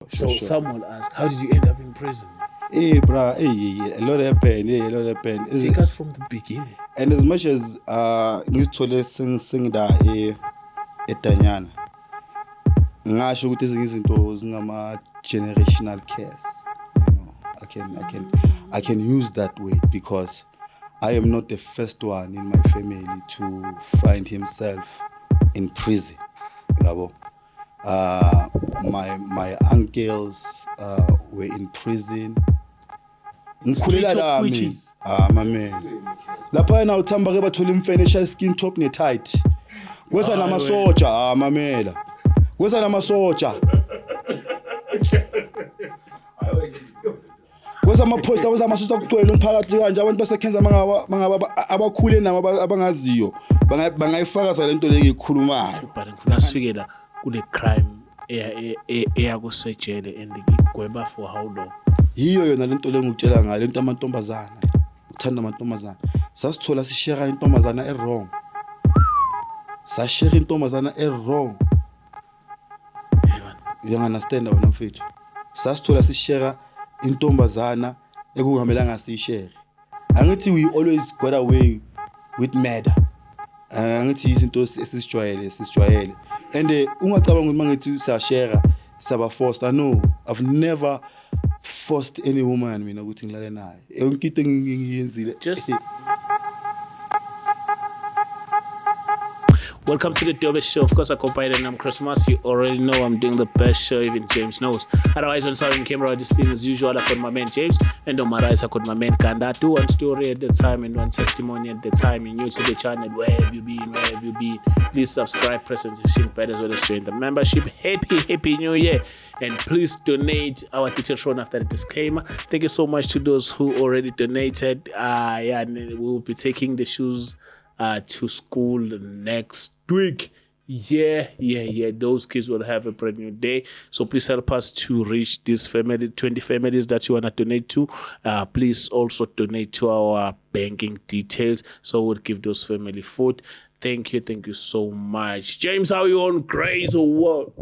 So someone asked, how did you end up in prison? Hey, bruh, hey, a lot happened. A lot happened. Take us from the beginning. And as much as ngizithole sing da eTanyana, ngasho ukuthi ezinye izinto zingama generational curse. You know, I can use that way because I am not the first one in my family to find himself in prison. Yabo. My uncles were in prison. Ngikhulela la mina. Mame. Lapha na uthamba ke bathola imfenesha skin top ne tight. Kwesa namasoja mamela. Kwesa namasoja. Kwesa amaphosta kwesa amasoja kugcwele umphakathi kanje abantu basekhenza mangaba abakhule nabo abangaziyo bangayifaka sa lento leyikhulumayo. But ngifuna sifikela kule crime eyakusejele and igweba for how long? Yiyo yona lento lengutshela ngayo lento amantombazana uthanda amantombazana sasithola sishare intombazana wrong sashare intombazana wrong you understand wena mfethu sasithola sishare intombazana ekungamelanga sishare angithi we always got away with murder angithi izinto esisijwayele and ungacabanga ukuthi mangithi siyashare saba forced. No, I've never forced any woman mina ukuthi ngilale naye yonke into engiyenzile just Welcome to the dopest show. Of course, I accompanied and I'm Chris Moss. You already know I'm doing the best show, even James knows. Otherwise, on Southern camera, this thing as usual, I got my man James. And on my right, I got my man Kanda. Do one story at the time and one testimony at the time. You're new to the channel. Where have you been? Where have you been? Please subscribe, press the notification bell as well as join the membership. Happy New Year. And please donate our details shown after the disclaimer. Thank you so much to those who already donated. And we will be taking the shoes to school next week. Yeah. Those kids will have a brand new day. So please help us to reach this 20 families that you want to donate to. Please also donate to our banking details. So we'll give those family food. Thank you so much. James, how are you on Grace or what?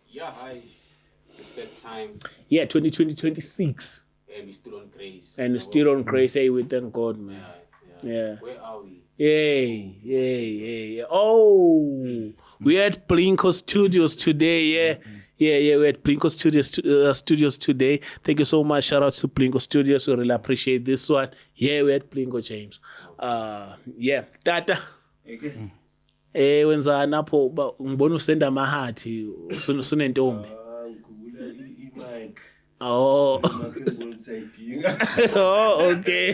Yeah, it's that time. Yeah, 2026. And we're still on Grace. And we're still on Grace. Hey, we thank God, man. Yeah. Where are we? Yeah. Oh, we at Blinko Studios today. Yeah. We're at Blinko Studios today. Thank you so much. Shout out to Blinko Studios. We really appreciate this one. Yeah, we're at Blinko, James. Yeah, Tata. Wenzani apho ngibona usenda amahathi usunentombi. Oh, okay.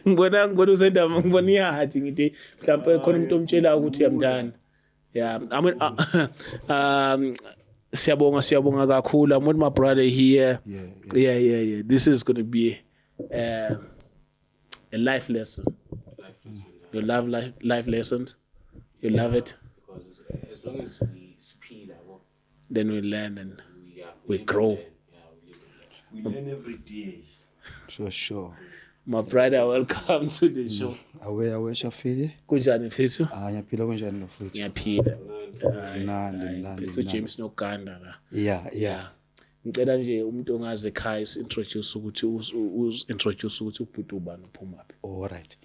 Ngibona usenda ngibona ihathi ngithi mhlawumbe khona umuntu omtshela ukuthi uyamthanda. Yeah, I mean siyabonga kakhulu. I'm with my brother here. Yeah. This is going to be a life lesson. You love life lessons? You love it? Because as long as we speed, then we learn and we grow. We learn every day. Sure. My brother, welcome to the show. Awe shafile? Kunjani mfethu? Ngiyaphila kunjani mfethu? Ngiyaphila. Nandi. Mfethu James Noganda la. Yeah. Ngicela nje umuntu ongaze ekhaya introduce ukuthi ubhuti ubani uphumaphi. All right.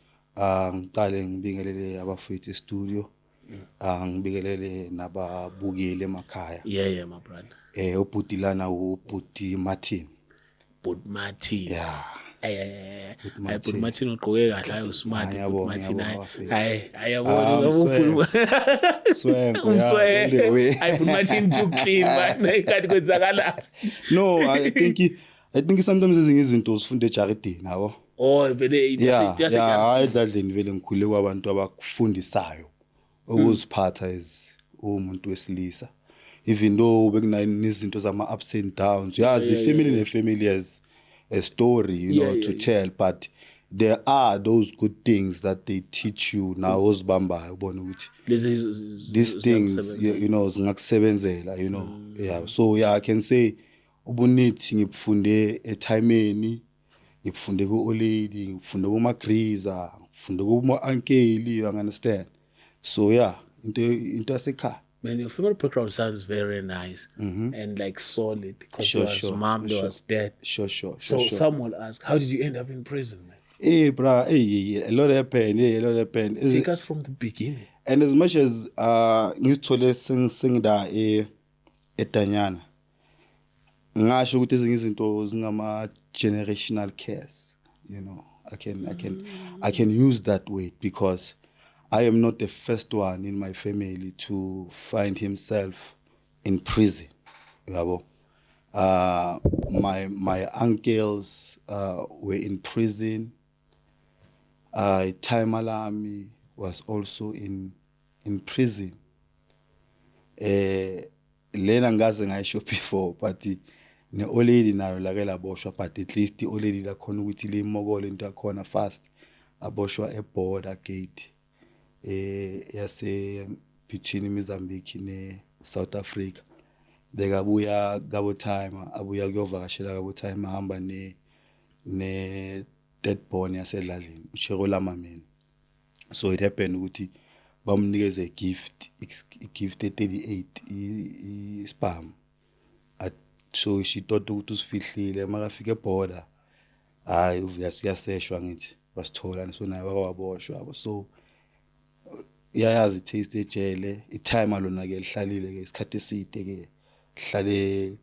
Ngiqale ngibingelele abafethu studio. Ngibingelele nababukeli emakhaya. Yeah, my brother. Ubhuti lana ubhuti Martin. But Martin. Yeah. But Martin ugqoke kahle ayo smart but Martin ayabona umswe I put Martin too clean man kanti kwenzakala. No, I think sometimes izinto uzifunde ejaridini yabo. Oh vele edladleni vele ngikhule kwabantu abakufundisayo ukuziphatha as umuntu wesilisa. Even though bekunayizinto zama ups and downs, yazi family ne-family has a story, to tell, but there are those good things that they teach you now ozibambayo ubona ukuthi these things zingakusebenzela, yeah. So I can say ubunithi ngifunde etimeni, ngifunde ku-olady, ngifunde kuma-griza, ngifunde kuma-uncle, you understand. So yeah, into yasekhaya. Man, your family background sounds very nice and like solid because Sure, there was sure, mom, there was dad. Sure. So some will ask, how did you end up in prison, man? Hey, bruh, hey, a lot happened. A lot happened. Take us from the beginning. And as much as ngizithole sing da eTanyana, ngasho ukuthi ezinye izinto zingama generational curse, you know. I can use that word because I am not the first one in my family to find himself in prison. Yabo. My uncles were in prison. Time Alami was also in prison. Lena ngaze ngayisho before, but ne olady nayo lake laboshwa, but at least the olady lakhona ukuthi limokole into yakhona fast aboshwa eborder gate yase between Mozambique ne South Africa. Bekabuya Gabo Time, abuya kuyovakashela Gabo Time, ahamba ne dead born yasedlalini uCherola Mameni. So it happened ukuthi bamnikeze a gift 38 spam. So she thought ukuthi usifihlile makafika eborder hayi uyasiyashwa ngithi basithola so naye wakwaboshwa. So iyayazi taste ejele itime alona ke lihlalile ke isikhathi eside ke hlale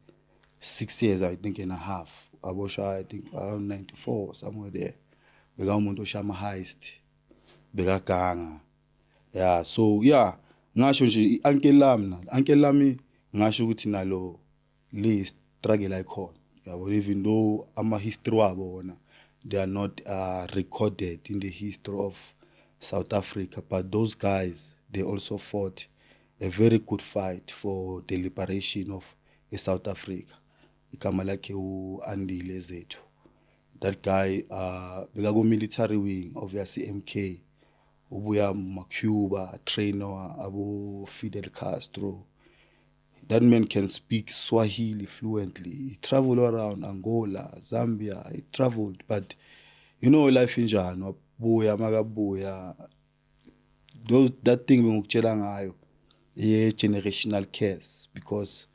6 years I think and a half. Aboshwa I think around 94 somewhere there. Beka umuntu oshama heist beka ganga. Yeah, so yeah, ngasho nje uncle lami ngasho ukuthi nalo list struggle icon. Yeah, even though ama history wabo wona they are not recorded in the history of South Africa, but those guys they also fought a very good fight for the liberation of South Africa. Igama lakhe uAndile Zethu. That guy beka ku military wing obviously MK ubuya Cuba trainer abu Fidel Castro. That man can speak Swahili fluently. He traveled around Angola, Zambia. He traveled, but you know life in Jano, buya magabuya. That thing ngikutshela ngayo ye generational curse because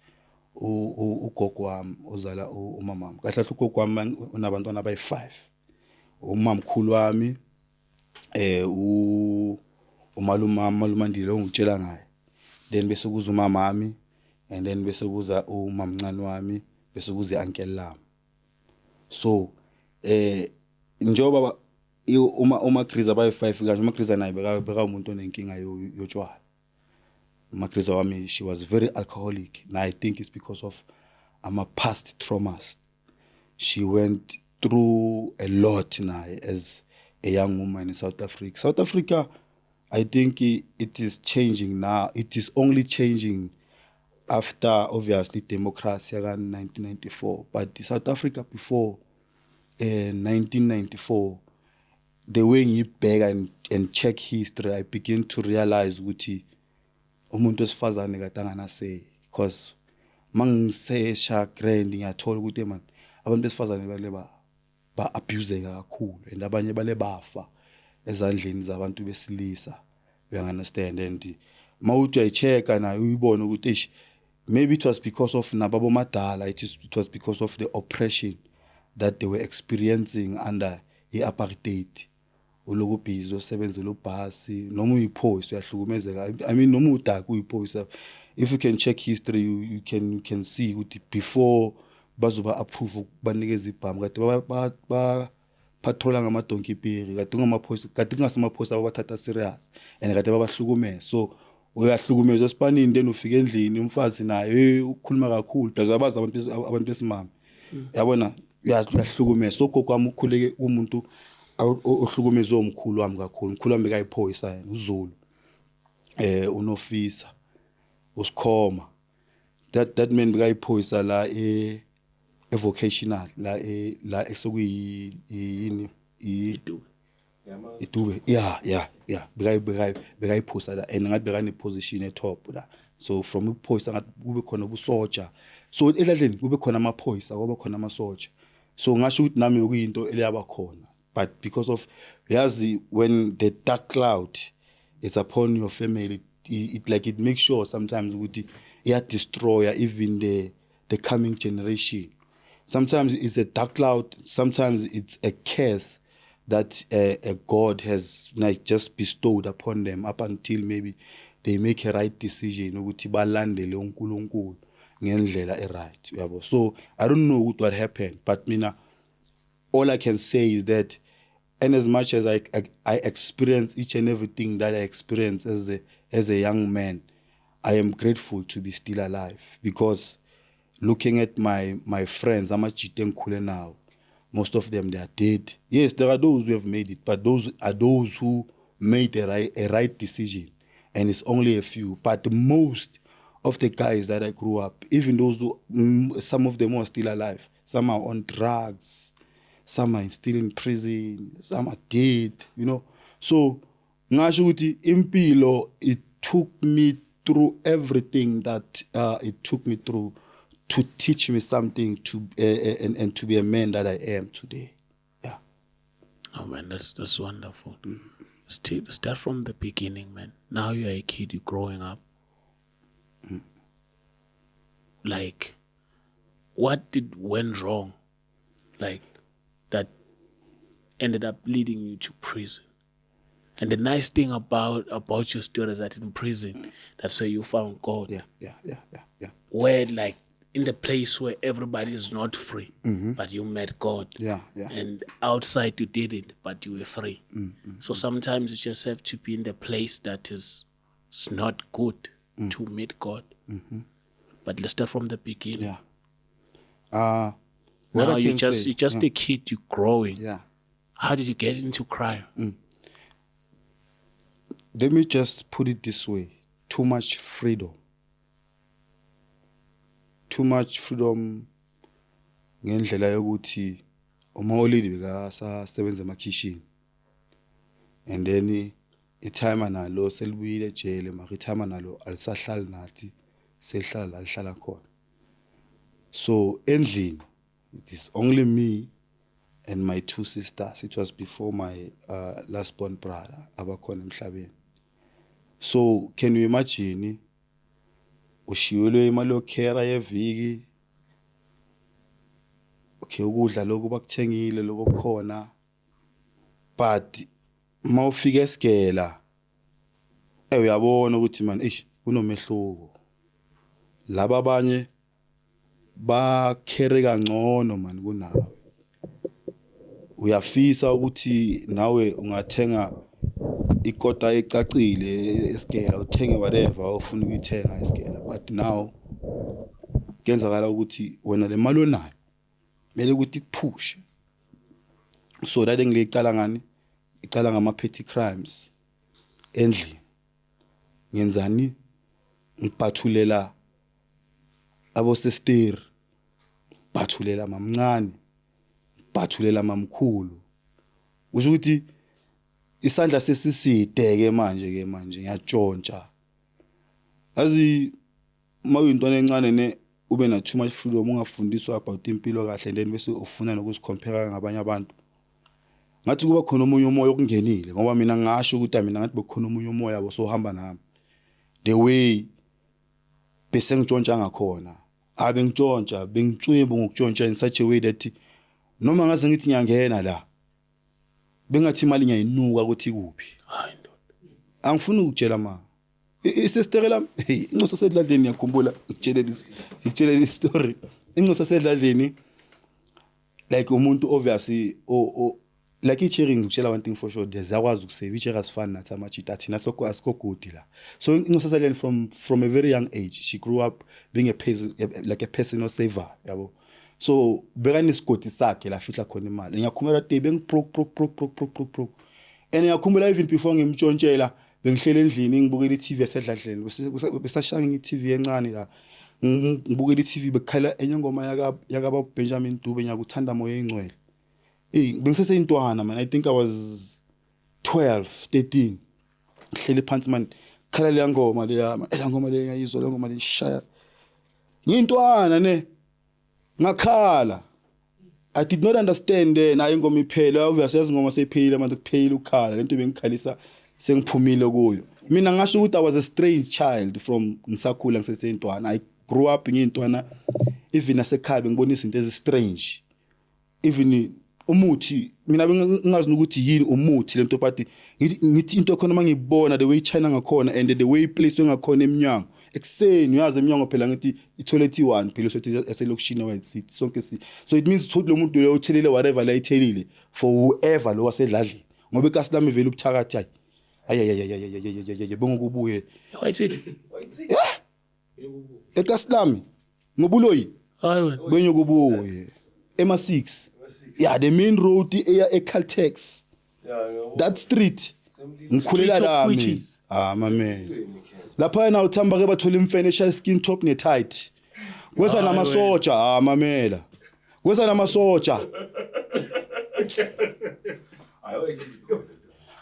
ugogo wami ozala umama. Kahle ugogo wami unabantwana abayi5. Umamkhulu wami umalumandile ongitshela ngaye. Then bese kuza umamami and then bese kuza umamncane wami bese kuza uncle lami. So njoba uma Griza bayi5 kanje uma Griza naye beka umuntu onenkinga yotshwala. Uma Griza wami she was very alcoholic and I think it's because of past traumas. She went through a lot naye as a young woman in South Africa. South Africa, I think it is changing now. It is only changing after obviously democracy in 1994. But South Africa before 1994, the way you beg and check history, I begin to realize ukuthi umuntu wesifazane katangana say because mangisesha grand ngiyathola ukuthi man abantu besifazane baleba ba abuse kakhulu and abanye bale bafa ezandleni zabantu besilisa. You understand? And mawuthi uyayicheka nayo uyibona ukuthi maybe it was because of nababo madala, it was because of the oppression that they were experiencing under apartheid. Uloku busy osebenzela ubhasi noma uyiphoyisa uyahlukumezeka. I mean noma udaka uyiphoyisa. If you can check history you can see ukuthi before bazoba approve banikeza ibhamu kade ba patrola ngama donkey piri kade ngamaphoyisa kade kungasemaphoyisa abathatha serious and kade babahlukumeza. So uyahlukumezwa esipanini then ufika endlini umfazi naye ukukhuluma kakhulu because abazi abantu besimama. Yabona uyahlukumeza. So gogo wami ukhuleke umuntu ohlukumezwe umkhulu wami kakhulu. Umkhulu wami bekayiphoyisa yena uZulu. Unofisa usikhoma. That man bekayiphoyisa la vocational la esokuyi yini Idube. Yeah. Bekayiphosa la and ngathi bekane position etop la. So from uphoyisa ngathi kube khona ubusoja. So edladleni kube khona amaphoyisa ngoba khona amasoja. So ngasho ukuthi nami ukuyinto eliyaba khona. But because of yazi when the dark cloud is upon your family it makes sure sometimes ukuthi destroy even the coming generation. Sometimes it's a dark cloud, sometimes it's a curse that a God has like just bestowed upon them up until maybe they make a right decision ukuthi balandele uNkulunkulu ngendlela right. So I don't know what happened, but mina all I can say is that, and as much as I experience each and everything that I experience as a young man, I am grateful to be still alive, because looking at my friends, I'm a now, most of them, they are dead. Yes, there are those who have made it, but those are those who made a right decision, and it's only a few. But most of the guys that I grew up, even those who, some of them are still alive, some are on drugs, some are still in prison, some are dead, So, ngasho ukuthi impilo, it took me through everything that it took me through to teach me something and to be a man that I am today. Yeah. Oh man, that's wonderful. Start from the beginning, man. Now you're a kid, you're growing up. Like, what went wrong? Like, that ended up leading you to prison. And the nice thing about your story is that in prison, that's where you found God. Yeah. Where, like, in the place where everybody is not free, but you met God. Yeah. And outside you didn't, but you were free. So sometimes you just have to be in the place that is not good to meet God. But let's start from the beginning. Yeah. Now you're just a kid, you're growing. Yeah. How did you get into crime? Let me just put it this way. Too much freedom. Too much freedom ngendlela yokuthi umawolidi bekasasebenza emakhishini. And then itime nalo selibuyile ejele, mara itime nalo alisahlali nathi, sehlala la lihlala khona. So endlini, it is only me and my two sisters. It was before my last born brother abakhona emhlabeni. So can you imagine, ushiyelwe imali yokhera yeviki, okay, ukudla lokhu bakuthengile lokho khona, but mawufika esigela uyabona ukuthi man kunomehluko. Laba abanye bakheri kangcono man kunawe. Uyafisa ukuthi nawe ungathenga ikota ecacile esigela, uthenge whatever ofuna ukuyithenga esigela, but now kenzakala ukuthi wena le mali onayo mele ukuthi kuphushe. So that ngicala ngani, icala ngama petty crimes endlini. Ngenzani? Ngiphathulela abo sister, ngiphathulela mamncane, ngiphathulela mamkhulu. Kusho ukuthi isandla sesiside manje ngiyatshontsha. Azi mawuyintwana encane ne ube na too much freedom, ungafundiswa about impilo kahle, and then bese ufuna nokuzicompare ngabanye abantu. Ngathi kuba khona omunye umoya okungenile, ngoba mina ngasho ukuthi mina ngathi bekhona omunye umoya yabo sohamba nami. The way bese ngitshontsha ngakhona, ngitshontsha bengicwembu ngokutshontsha in such a way that noma ngaze ngithi ngiyangena la bengathi imali ngiyayinuka ukuthi kuphi. Hayi ndoda. Angifuni ukutshela ma. Isister lami, incosa sedladleni ngiyakhumbula ngitshele this story. Incosa sedladleni, like umuntu obviously like icheering ngitshela one thing for sure, desakwazi ukusave ichera asifana nathi amachita thina sokho asikho good la. So incosa sedladleni from a very young age, she grew up being a personal saver, yabo. So bekanesigodi sakhe la fihla khona imali. Ngiyakhumbula day broke. And ngiyakhumbula even before ngimtshontshela bengihlele endlini ngibukela iTV esedladleni. Besashanga iTV encane la. Ngibukela iTV bekhala enye ingoma yakaba Benjamin Dube ngiyakuthanda moya engcwele. Bengiseseyintwana man, I think I was 12, 13. Ngihlele phansi man, khala le ngoma le ngiyizwa le ngoma le shaya. Ngintwana ne ngakhala. I did not understand na ingoma iphela, obviously ingoma seyiphela manje kuphela ukhala, lento bengikhalisa sengiphumile kuyo. mina ngasho ukuthi I was a strange child from ngisakhula ngisesentwana. I grew up ngintwana even asekhaya ngibona izinto ezi strange. Even umuthi mina bengazi ukuthi yini umuthi lento but ngithi into khona mangibona the way China ngakhona and the way place ngakhona eminyango ekseni uyazi eminyango phela ngithi itoilet i1 phela sothi yaselokishini White City sonke so it means ukuthi lo muntu lo uthelile whatever la ithelile for whoever lo wasedladleni ngoba ikasi lami vele ubuthakathi ay bongokubuye White City ekasi lami ngobuloyi hayi wena benyokubuye ema6 yeah the main road eya eCaltex that street ngikhulela lami mame lapha yena uthamba ke bathola imfene esha skin top ne tight kwesa namasoja mamela kwesa namasoja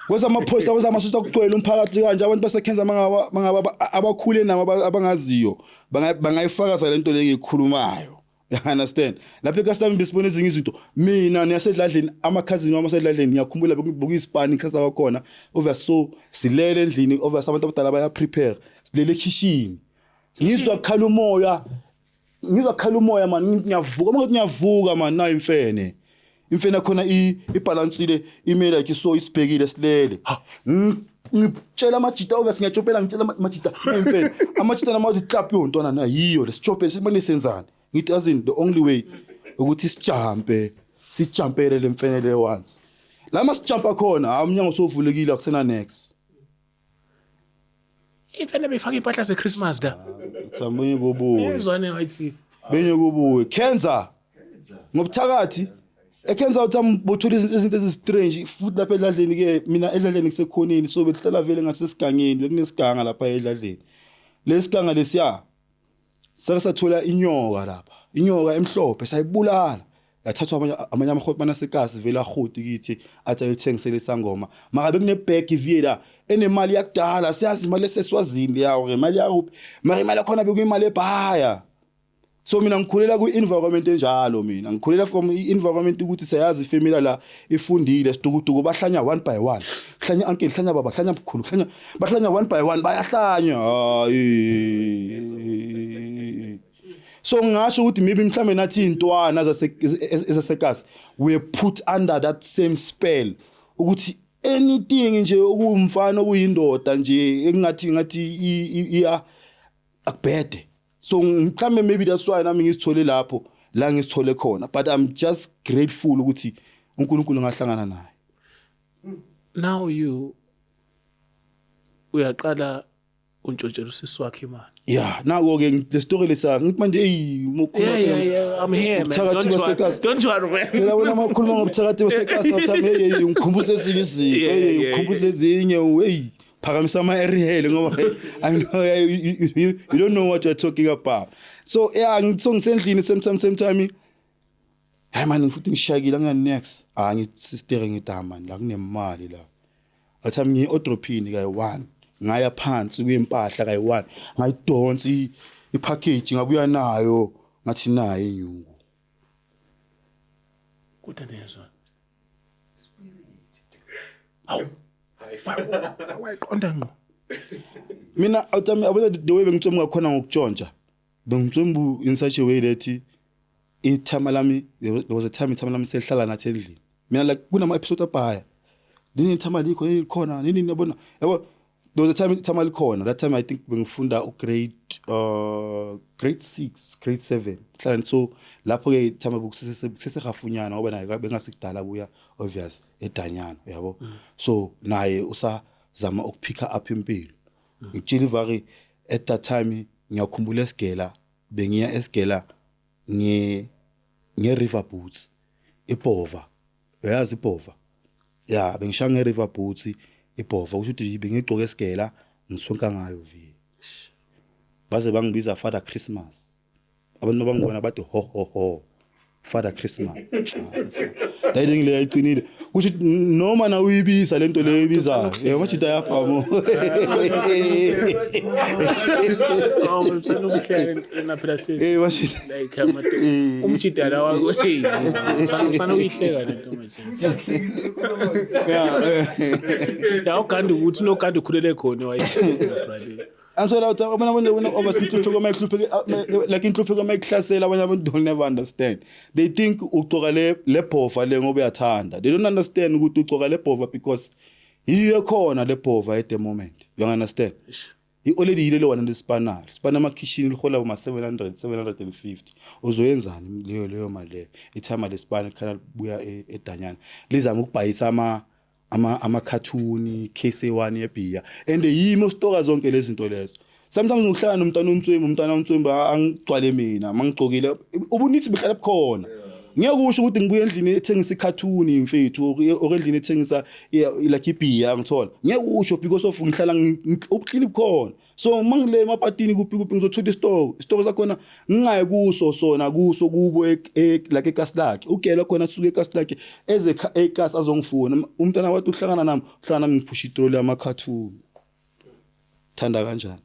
kwesa amaphosta kwesa amasoja kugcwele umphakathi kanje abantu basekhenza mangaba abakhule nabo abangaziyo bangayifakaza lento leyikhulumayo. You understand? Lapha eCustom besibona ezinye izinto. Mina niyasedladleni amakhazini wami asedladleni ngiyakhumbula bekubuka iSpani ikhasa kwakhona. Over so silele endlini over abantu abadala baya prepare. Silele kitchen. Ngizwa kukhala umoya. Ngizwa kukhala umoya man ngiyavuka manje ngiyavuka man na imfene. Imfene khona ibalance ile email like so isibhekile silele. Ngitshela amajita over singachopela ngitshela amajita imfene. Amajita namathi clap yontwana na yiyo lesichopela sibone senzani. Ngithi azini the only way ukuthi sijampele lemfenele once la masijampa khona umnyango sovulekile akusena next imfene befaka impahla zeChristmas da tsambe bobo ezwane White City benye kubuwe Kenza ngobuthakathi eKenza utham bothola izinto ezistrange futhi lapha edladleni ke mina edladleni kusekhoneni so behlala vele ngasesigangeni bekunesiganga lapha edladleni lesiganga lesiya sake sathola inyoka lapha inyoka emhlophe sayibulala yathathwa amanye amakhoti banasekasi vela ahoti kithi athi ayithengisele sangoma makabe kune bag iviyela enemali yakudala siyazi imali eseswazini yawo ngemali yakuphi mara imali khona bekuyimali ebhaya so mina ngikhulela ku-environment enjalo mina ngikhulela from i-environment ukuthi siyazi ifamily la ifundile sidukuduku bahlanya one by one hlanya uncle hlanya baba hlanya mkhulu hlanya bahlanya one by one bayahlanya so ngasho ukuthi maybe mhlambe nathi intwana zasekasi we put under that same spell ukuthi anything nje okumfana okuyindoda nje engathi iya akubhede so mhlambe maybe that's why nami ngisithole lapho la ngisithole khona but I'm just grateful ukuthi uNkulunkulu ngahlangana naye. Now uyaqala untshontshelwa usisi wakhe imali. Yeah nako ke the story lesa ngithi manje Yeah, I'm here man. Don't worry man. Phela wena makhuluma ngobuthakathi basekasi uthame ngikhumbuze ezinye izinto ngikhumbuze ezinye phakamisa ama-erihele ngoba I know you don't know what you're talking about. So yeah ngitho ngisendlini same time hayi man futhi ngishayekile ngina next ngithi sister ngithi man la kunemali la athi ngi odrophini kayi1 ngaya phansi kuyempahla kayi1 ngayidonsi ipackage ngabuya nayo ngathi naye inyungu kutanezwa awu wayiqonda ngqo mina awuthami abona the way bengitsomba khona ngokutshontsha bengitsomba in such a way that ithama lami there was a time ithama lami sehlala nathi endlini mina like kunama episode abhaya nini ithama likho khona nini niyabona yabo there was a time ithama likhona that time I think bengifunda grade 6 grade 7 hlala so lapho ke ithama bukuseserafunyana ngoba naye bengasikudala buya obvious edanyana yabo so naye usazama ukupick up impilo ngitshila vari at that time ngiyakhumbula esigela bengiya esigela nge river boots eBhova uyazi iBhova yeah bengishaya nge river boots eBhova ukuthi bengigcoka esigela ngisonka ngayo vi baze bangibiza Father Christmas abantu bangibona bathi ho Father Christmas la thing le ayiqinile kusho noma na uyibiza lento le uyibizayo machita yapha Mthanda ukuhleka na process. machita Like umchita la wakho hey. Mthanda ukuhleka lento manje. Ya ukandi ukuthi no kandi ukhulele khona wayihleka. Angisola ukuthi abanye obasinhluphe like inhluphe mayihlasela abanye abantu don't never understand. They think uqoka le bhova le ngoba uyathanda. They don't understand ukuthi uqoka le bhova because yiyo khona le bhova at the moment. You understand? He already yile one lespanal. Spana ama kitchen lihola uma 750. Uzoyenzani leyo mali le? Ithama lespanal kana buya eDanyana. Lizama ukubhayisa ama cartoon KC1 yebhiya and yimo stoka zonke lezi zinto lezo. Sometimes ngihlala nomntana ontswembu angigcwale mina mangigcokile ubunithi bihlala bukhona. Ngiyakusho ukuthi ngibuye endlini ethengisa icartoon mfethu endlini ethengisa like ibhiya ngithola. Ngiyakusho because of ngihlala ubuqili bukhona. So mangile emapatini kuphi ngizothuta isitoko sakhona ngingaye kuso sona kuso kubo like eKaslaki ugela khona suke eKaslaki eze eKas azongifuna umntana wathi uhlangana nami ngiphusha itroli yama cartoon thanda kanjani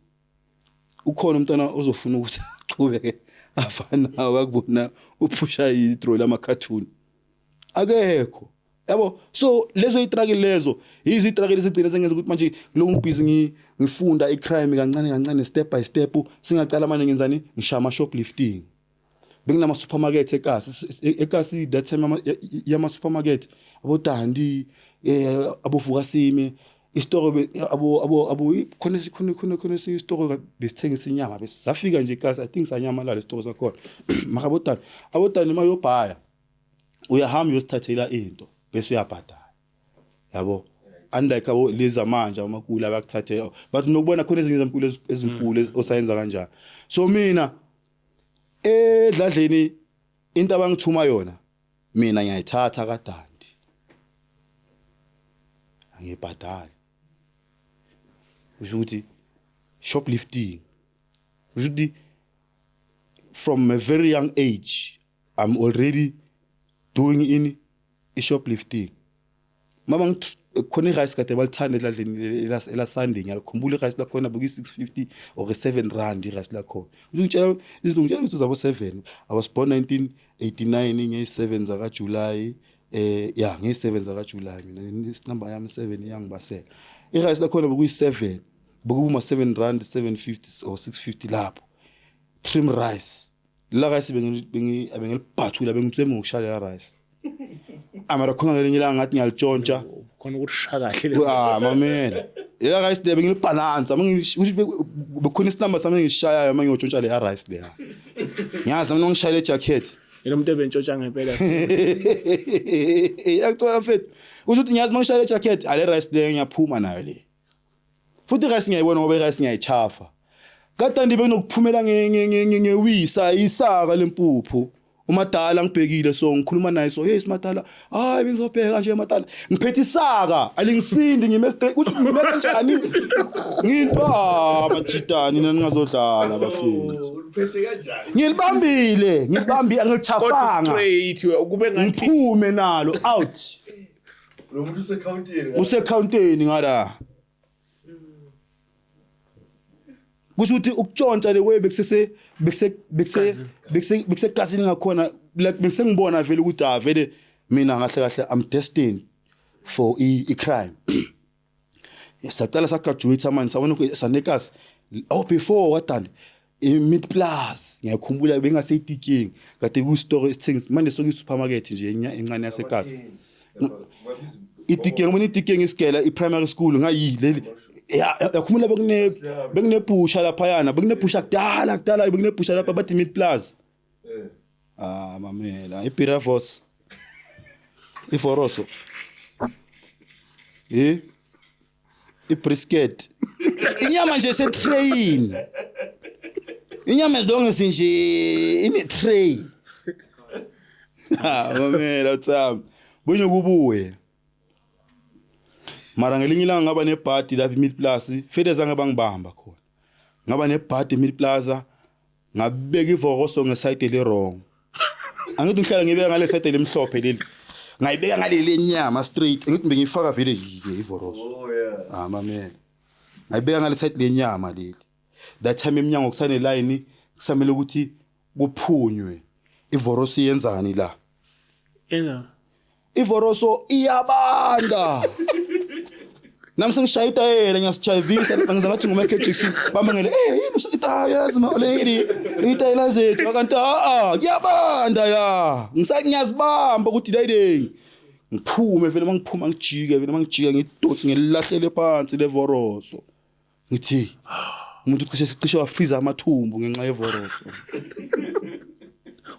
ukhona umntana ozofuna ukuthi aqhubeke afana wakubona uphusha itroli yama cartoon akekho yabo so lezo itruggle lezo yizi itruggle ezigcina sengenza ukuthi manje ngiloko busy ngifunda icrime kancane step by step singaqala manje ngenzani ngishaya ama shoplifting bekunama supermarket ekasi that time yama supermarket abodandi abovuka sime istore abo khona istore besithengisa inyama besafika nje ekasi I think sanyama la istore zakhona maka abodani mayobhaya uyahamba uyosithathela into bese uyabhadala yabo unlike abo leza manje amakula abakuthathela but nokubona khona ezinye izinkulu ezinkulu osayenza kanjani so mina edladleni into abangithuma yona mina ngiyayithatha kaDandi angibhadali ukuthi shoplifting ukuthi from a very young age I'm already doing in shoplifting mama khona irice kade balithanda edladleni ela Sunday ngiyakhumbula irice la khona buki 650 or 7 rand irice la khona ngitshela izinto zabo 7 I was born 1989 nge7 zaka July nge7 zaka July mina number yami 7 iyangibasela irice la khona buki 7 bukuma 7 rand 750 or 650 lapho trim rice la rice bengiliphathula bengitseme ngokushaya ya rice amara khona ngelinye ilanga ngathi ngiyalitshontsha khona ukushaya kahle mamela la rice le bengilibalance mangithi bekhona isinamba sami ngishayayo manje ngiyotshontsha le rice le ngiyazi mina ngishaya le jacket yena umuntu ebentshontsha ngempela yakuthola mfethu ukuthi ngiyazi mangishaya le jacket ale rice le ngiyaphuma nayo le futhi rice ngiyayibona ngoba rice ngiyayichafa kaDandi benokuphumela ngewisa isaka lempuphu umadala ngibhekile so ngikhuluma naye so hey simadala hayi bengizobheka nje emadala ngiphethe isaka alingisindi ngime straight uthi ngime kanjani ngintwa majitani ningazodlala bafethu Uphethe kanjani? ngilibambi angilichafanga straight ukube ngathi ngiphume nalo out Lo muntu usekhawunteni ngala kusuthi ukutshontsha le way bekuse kasini ngakhona like bese ngibona vele ukuthi vele mina kahle I'm destined for a crime yesaqala sa graduate manje sabona ukuthi sanekas before wathanda mid plus ngiyakhumbula bengaseyitiking kade ku store esithengisa manje soku supermarket nje encane yasekasi itiking mina itiking isikela I primary school ngayile yakhumula bekunebhusha lapha yana bekunebhusha kudala bekunebhusha lapha bathi mid plus mamela iPiravos iforoso ibrisket inyama nje se-train inyama ezidonge nje ine tray mamela uthami bunye kubuye mara ngelinye ilanga ngaba nebhadi lapha eMid Plus fedeza ngabangibamba khona ngaba nebhadi eMid Plaza ngabeka ivoroso ngeside le wrong angithi ngihlala ngibeka ngale side lemhlophe leli ngayibeka ngale lenyama straight ngithi ngiyifaka vele ivoroso Oh yeah. man ngayibeka ngale side lenyama leli that time eminyango kusane line kusamele ukuthi kuphunywe ivoroso yenzani la ivoroso iyabanda nami sengishayita yena ngiyasijayivisa ngiza ngathi nguMichael Jackson bamangele yini usita yazi ma lady itayela zethu akanti kuyabanda la ngisanyazibamba ukuthi dayideng ngiphume vele mangiphuma ngijike vele mangijika ngidotsi ngelilahlele phansi levoroso ngithi umuntu cishe wafreeze amathumbu ngenxa yevoroso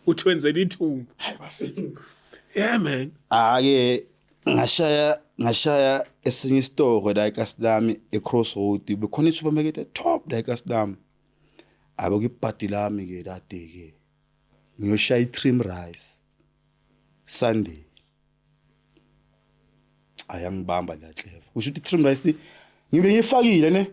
uthi wenzela ithumbu hayi bafika yeah man ake ngashaya esinye store la eKaslami eCrossroad bekhona isupermarket top la eKaslami abe kuyipati lami ke dade ke ngiyoshaya i-trim rice Sunday ayangibamba la clever kusho ukuthi i-trim rice ngibe ngifakile ne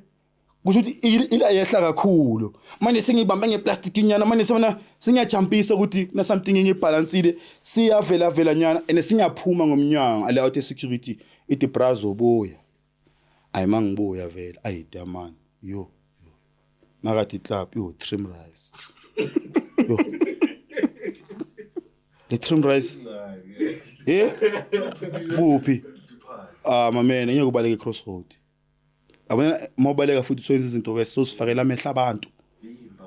kusho ukuthi ila yehla kakhulu manje sengibamba ngeplastic nyana manje sibona singiyajumpisa ukuthi na something ngibalancile siyavela nyana ene singaphuma ngomnyango ala out security ithi brazo boya ayimangibuya vele ayida man yo makathi club yo trim rice yo le trim rice kuphi mamene ngeke ubaleke Crossroad abona mobaleka futhi soyenza izinto bese sosifakela amehla abantu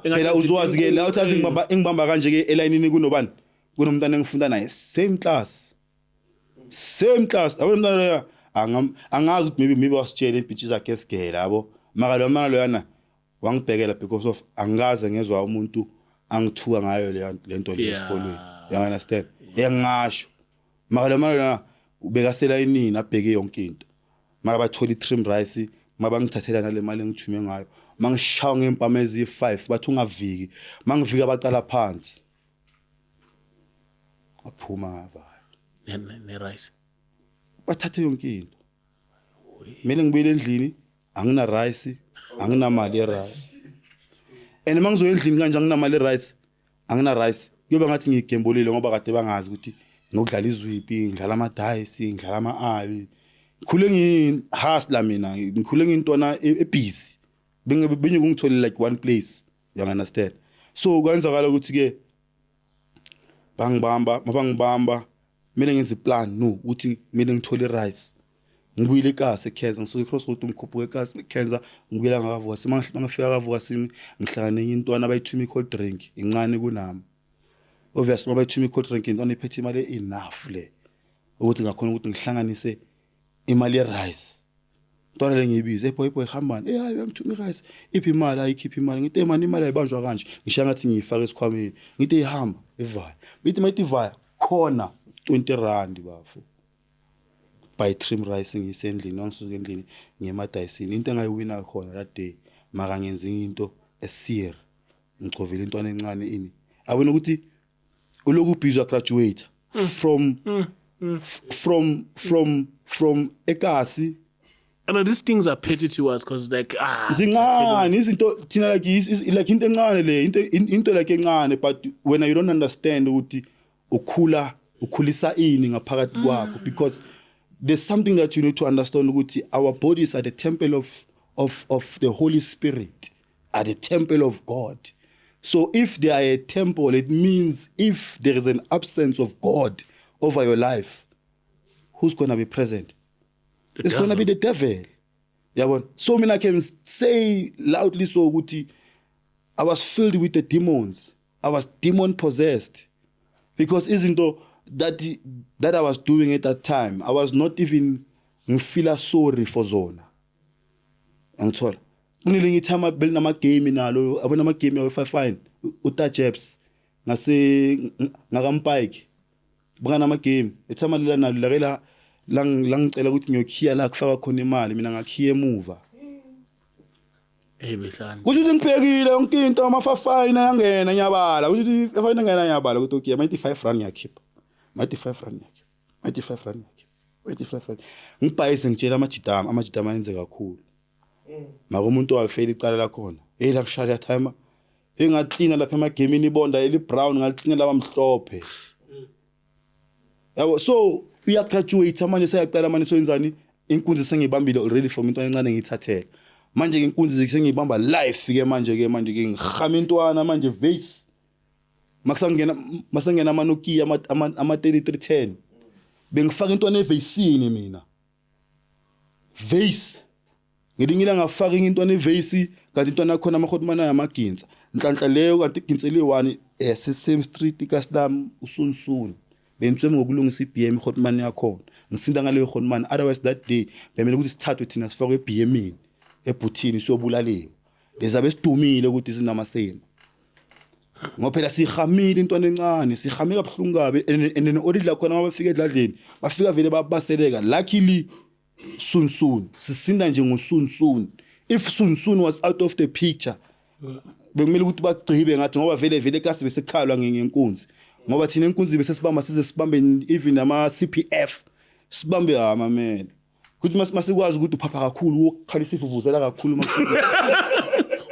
phela uzwazi ke la uthi ngibamba kanje ke elayinini kunobani kunomntana engifunda naye same class abona umntana loya angazi ukuthi maybe wasitshela impitshi zakhe esigela yabo maka lo mama loyana wangibhekela because of angaze ngezwe umuntu angithuka ngayo lento le esikolweni you understand engasho maka lo mama loyana ubekasela inini abheke yonke into maka bathola i-trim rice mabangithathela nale mali engithume ngayo mangishawa ngempama ezi5 bathi ungaviki mangivika baqala phansi aphuma ngaba ne rice bathathe yonke into mina ngibuyele endlini angina rice anginamali ye-rice and mangizoya endlini kanje anginamali ye-rice angina rice kuyoba ngathi ngigembolile ngoba kade bangazi ukuthi ngokudlala izwipi ngidlala ama-dice ngidlala ama-ali ngikhule ngihustler mina ngikhule ngintwana ebusy benye kungithole like one place you understand so kwenzakala ukuthi ke bangibamba mina ngenza iplan no ukuthi mina ngithole rice ngibuyile eKasi eKhenza ngisuke Crossroad umkhuphuke eKasi eKhenza ngibuyela ngakavuka simangifika kavuka simi ngihlala nenye intwana abayithumi cold drink incane kunami obviously abayithumi cold drink intwana iphethe imali enough le ukuthi ngakhona ukuthi ngihlanganise imali ye-rice ntwana le ngiyibiza boy hambani hayi ngithuma i-rice iphi imali ayikhiphi imali ngithi imali ayibanjwa kanje ngishiya ngathi ngiyifaka esikhwameni ngithi ihamba evaya ngithi mayithi ivaya khona 20 rand bafu by trim rice ngisendlini ngisuke endlini ngemadayisini into engayiwina khona that day maka ngenza into esir ngicovela intwana encane ini abona ukuthi uloku ubhizwa graduate from eKasi. And these things are petty to us because like zingani izinto thina like like into encane le into like encane but when you don't understand ukuthi ukhulisa ini ngaphakathi kwakho because there's something that you need to understand ukuthi our bodies are the temple of the Holy Spirit, are the temple of God. So if they are a temple, it means if there is an absence of God over your life, who's going to be present? It's going to be the devil. Yeah, so I can say loudly so ukuthi I was filled with the demons. I was demon possessed. Because isn't that I was doing at that time, I was not even ngifila sorry for zona. Angithola. Kunile ngithama beli nama game nalo, abona ama game yawo fine. Uta Jeps ngase ngakampike. Buka nama game. Ethama lela nalo lakela langicela ukuthi ngiyokhiya la kufaka khona imali mina ngakhiya emuva. Behlani. Kusho ukuthi ngiphekile yonke into ama-fine ayangena nyabala. Kusho ukuthi efine ngena nyabala ukuthi okay, 95 rand ngiyakhipha. 95 rand ngiyakhipha. 95 rand ngiyakhipha. 85 rand. Ngibhayise ngitshela amajidama ayenze kakhulu. Maka umuntu wafela icala la khona. La kushaya timer. Engatlina lapha emagamini ibonda eli brown ngatlina laba mhlophe. yabo so uyagraduate manje sayaqala manje soyenzani inkunzi sengibambile already from into encane ngithathela manje ke inkunzi sengibamba live ke manje ke ngihama intwana manje vase masangena amanokia ama 3310 bengifaka intwana evasini mina vase ngidingile ngafaka intwana evase kanti intwana khona amakhotmana yamaginza nhlanhla leyo kanti iginsele one same street kastam usunsun bentswe ngokulungisa iBM Hotman yakho ngisinda ngaleyo Hotman otherwise that day bemele ukuthi sithathwe thina sifake eBMini ebhuthini sobulaleyo lezabe sidumile ukuthi sinamasema ngophela sihamile intwana encane sihame kabuhlungu kabe and odidla khona mabafika edladleni bafika vele babaseleka luckily soon sisinda nje ngosoon if soon was out of the picture bekumele ukuthi bagcibe ngathi ngoba vele kasi besekhalwa ngenkunzi ngoba thina inkunzi bese sibamba size sibambe even ama CPF sibambe amamela kuthi masikwazi ukuthi uphapha kakhulu ukhalisa ifuvuzela kakhulu makushuka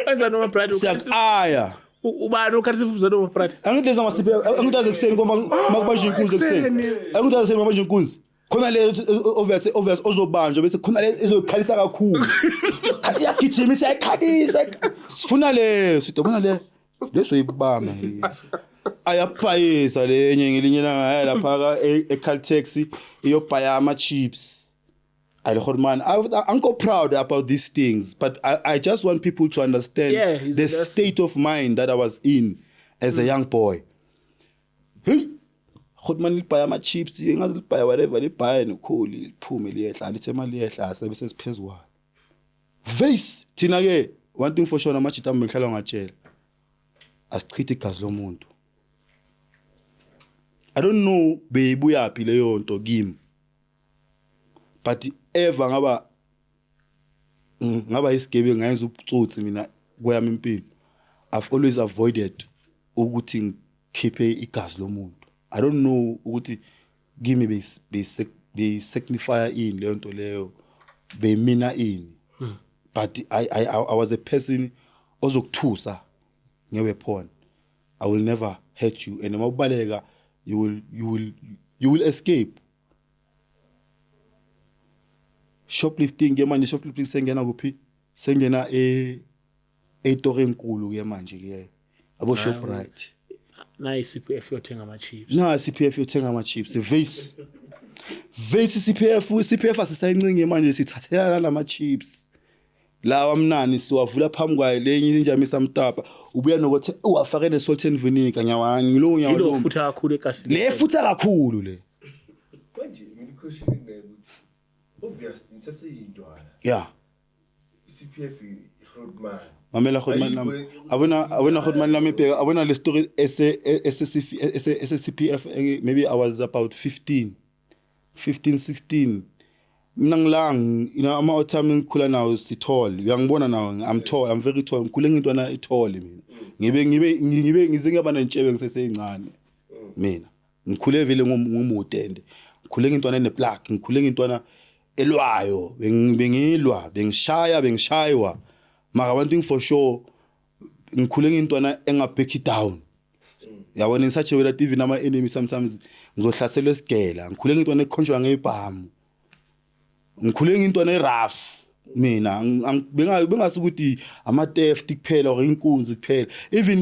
wenza noma brother siyaqaya ubani ukhalisa ifuvuzela noma brother angideza ama CPF angideza kuseni ngoba makubanje inkunzi kuseni angideza kuseni mabanje inkunzi khona le obvious ozobanjwa bese khona le izokhalisa kakhulu yakithimi siyakhalisa sifuna le sidobona le leso ibamba ayaphayisa lenye ngelinye langa lapha eCaltex iyobhaya ama chips man I'm so proud about these things but I just want people to understand the state of mind that I was in as a young boy. Hey Hotman libhaya ama chips ngazi libhaya whatever libhaya nokholi liphume liyehla lithi imali yehla sebese siphezulu vase thina ke one thing for sure amajita amhlala ngatshela asichithe igazi lomuntu. I don't know beyibuya phi leyo nto kimi but ever ngaba isigebe ngayenza ubutsotsi mina kweyami impilo I've always avoided ukuthi ngikhiphe igazi lomuntu. I don't know ukuthi kimi be signify in leyo nto leyo be mina in but I was a person ozokuthusa ngeweapon. I will never hurt you and mawubaleka you will escape. Shoplifting ke manje shoplifting sengena kuphi sengena etore enkulu ke manje ke abo Shoprite na CPF yothenga ama chips na CPF yothenga ama chips vase CPF asisayincinge manje sithathelana lama chips lawa mnani siwavula phambi kwayo lenye injamisa mtapa ubuya nokuthi uwafake ne salt and vinegar nyawa ngilo lo futha kakhulu ekasini le futha kakhulu le manje ngikushini ukuthi obvious isasiyintwana yeah CPF Hotman mamela Hotman nami abona Hotman nami ebheka abona le story CPF maybe I was about 15 16 mina ngilang ama otami ngikhula nawo sithole uyangibona nawo I'm very tall ngikhule ngintwana ithole mina ngibe ngize ngaba nentshebe ngisesencane mina ngikhule vele ngomudende ngikhule ngintwana eneplug ngikhule ngintwana elwayo bengilwa bengishaywa mara one thing for sure ngikhule ngintwana engabreak down yabona ngisache wela TV nama enemy sometimes ngizohlaselwa isigela ngikhule ngintwana ekhonjwa ngebhamu ngikhule ngintwana erough mina bengasukuthi ama theft kuphela or inkunzi kuphela even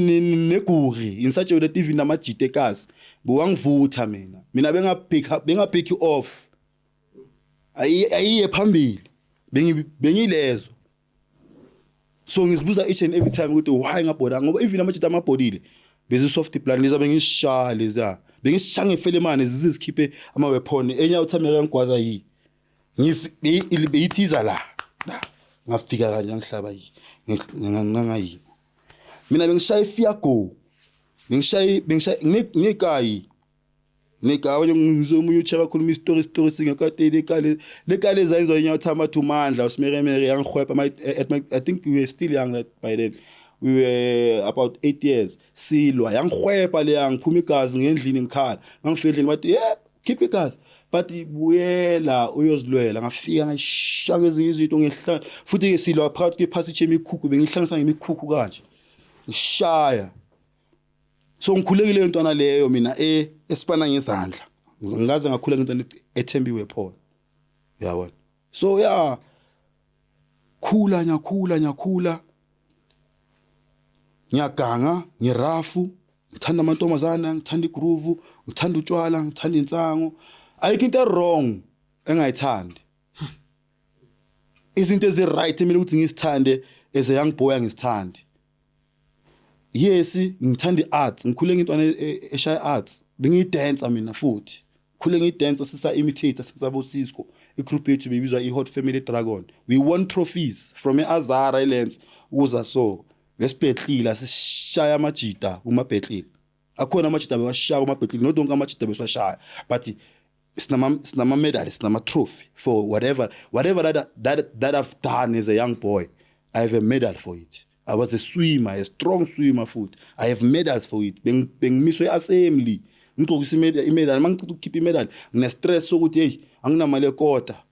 neguri ngisache wela TV nama jitekazi buwangivutha mina bengapick off ayiye phambili bengilezo so ngizibuza each and every time ukuthi why ngabhoda ngoba even amajita amabhodile bezi soft plan lizabe ngishaya leza bengishange felemane zizikhiphe ama weapon enya uthamela ngigwaza yi ngiyithiza la ngafika kanje ngihlaba yi ngangayi mina bengishaya ifiago bengishaya ngekayi nekawe ngizomunye ucheka khuluma story singakade lekale zayenza inya uthama thumandla usimeremere yangihwepa I think we were still young by then we were about 8 years silwa yangihwepa le yangiphuma igazi ngendlini ngikhala ngangifedleni bathi keep igazi but ibuyela uyozilwela ngafika ngishaka ezinye izinto ngehla futhi ke silwa phakathi kwephasi emikhukhu bengihlangisa ngemikhukhu kanje ngishaya so ngikhulekile intwana leyo mina esipana ngezandla ngikaze ngakhula ngento ethembiwe phona yabona so yeah khula nyakhula ngiyaganga ngirafu ngithanda amantombazana ngithanda igroove ngithanda utshwala ngithanda insango ayikho into wrong engayithandi izinto ezi right mina ukuthi ngisithande as a young boy angisithandi yes ngithanda iarts ngikhule ngintwana eshaya arts bengiyidancer mina futhi khule ngiyidancer sisa imitator sisabo Cisco igroup yethu bebizwa iHot Family Dragon we won trophies from eAzara Islands ukuza so ngesibhehlila sishaya amajita kumabhehlile akhona amajita bewashaya kumabhehlile no donke amajita beswashaya but sinama medals sinama trophy for whatever that I've done as a young boy I have a medal for it. I was a swimmer, a strong swimmer foot. I have medals for it. Bengimiswe assembly. Ngigqokisa imedal, mangicela ukukhipha imedal, ngine stress sokuthi hey, anginamali ekota.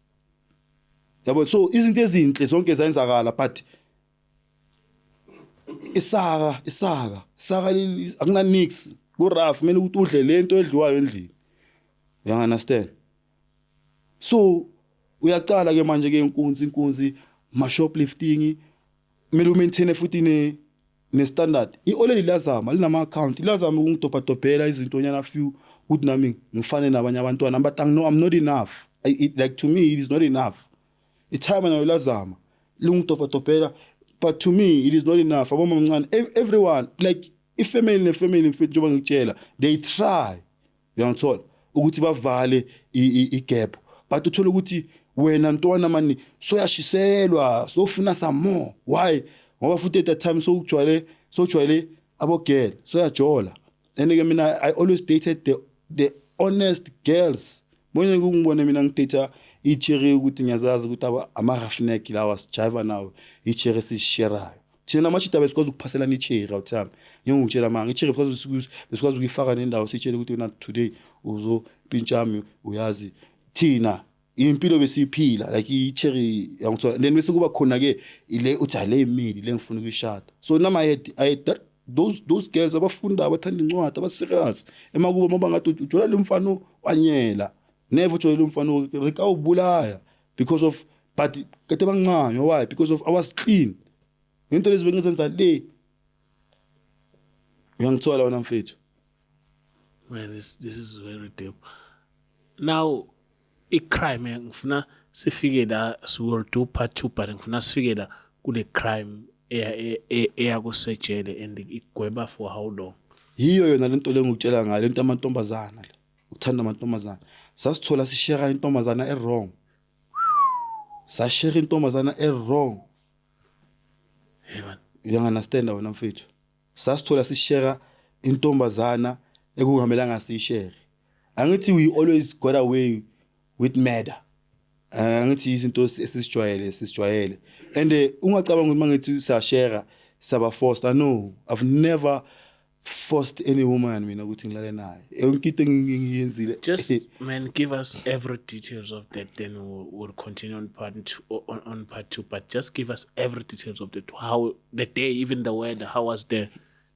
Yabo so izinto ezinhle zonke zenzakala but isaka akuna nix. Ku rough mina ukuthi udle lento edliwayo endlini. You understand? So uyaqala ke manje ke inkunzi ma shoplifting mina maintain futhi ne standard already lazama linama account lazama ukungidobhadobhela izinto nyana few ukuthi nami ngifane nabanye abantwana but I'm not enough like to me it is not enough time mina lazama lungidobhadobhela but to me it is not enough aboma mncane everyone like ifamily mfethu njengoba ngikutshela they try uyangithola ukuthi bavale igap but uthola ukuthi wena ntwana mani soyashiselwa sofuna some more why ngoba futhi at that time sojwayele abo girl soyajola and ke mina I always dated the honest girls bonye ngibone mina ngidate icherry ukuthi ngiyazazi ukuthi ama roughneck lawa sijiva nawo icherry sisherayo thina machita besikwazi ukuphaselana icherry out time ngiyongitshela manga icherry besikwazi ukuyifaka nendawo sitshele ukuthi wena today uzo pinchami uyazi thina impilo besiphila like icherry yangithola and then bese kuba khona ke ile uthi le imili le ngifuna ukuyishada so nama I that those girls abafunda abathanda incwadi abaserious emakuba maba ngathi ujola le mfano wanyela never ujola le mfano reka ubulaya because of but kade bancane why because of I was clean into lezi bengizenza le uyangithola wena mfethu man this is very deep now crime ngifuna sifike la will do part 2 but ngifuna sifike la kule crime eyakusejele and igweba for how long yiyo yona lento lengikutshela ngayo lento amantombazana le uthanda amantombazana sasithola sishare intombazana wrong sashare intombazana wrong hey man you understand wena mfethu sasithola sishare intombazana ekungamelanga sishare angithi we always got away with murder angithi izinto esisijwayele and ungacabanga ukuthi mangithi siyashare saba forced no I've never forced any woman mina ukuthi ngilale naye yonke into engiyenzile just man give us every details of that then we'll continue on part 2 but just give us every details of that how the day even the weather how was the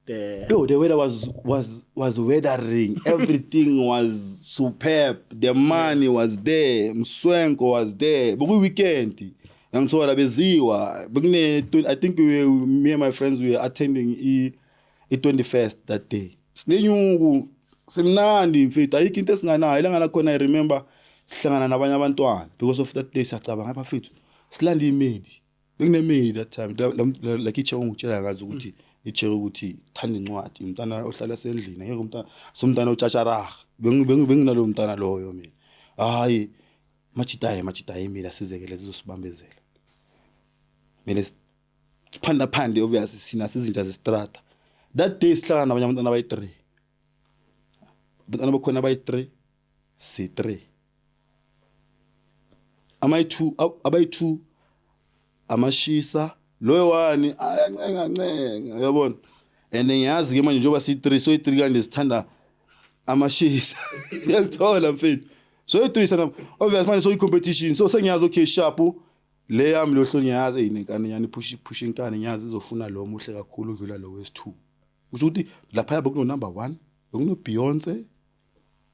weather was weathering. Everything was superb. The money was there. Mswenko was there. But we weekend. Ngithola beziwa. I think me and my friends we were attending the 21st that day. Sinenyungu simnandi mfethu ayikho into esinganayo ilanga lakhona I remember sihlangana nabanye abantwana because of that day siyacabanga ngapha mfethu silanda imedi. Bekunemedi that time like iche ungitshela ngazi ukuthi icheke ukuthi thanda incwadi umntana ohlala sendlini ngeke umntana utshasharaha benginalo umntana loyo mina hayi machita mina sizekele sizosibambezela mina siphanda obviously sina sizinja zestrata that day sihlangana nabanye abantwana abayi3 abantwana bakhona abayi3 si3 abayi2 amashisa loyo wani ayancenga yabona and ngiyazi ke manje njoba si3 so i3 kanje sithanda amashisa ngiyakuthola mfethu so i3 sana obviously manje so i competition so sengiyazi okay sharp le yami lo hlonyazi inenkani yani push inkani ngiyazi izofuna lo muhle kakhulu udlula lo wes2 usho ukuthi lapha yabo kuno number 1 kuno Beyonce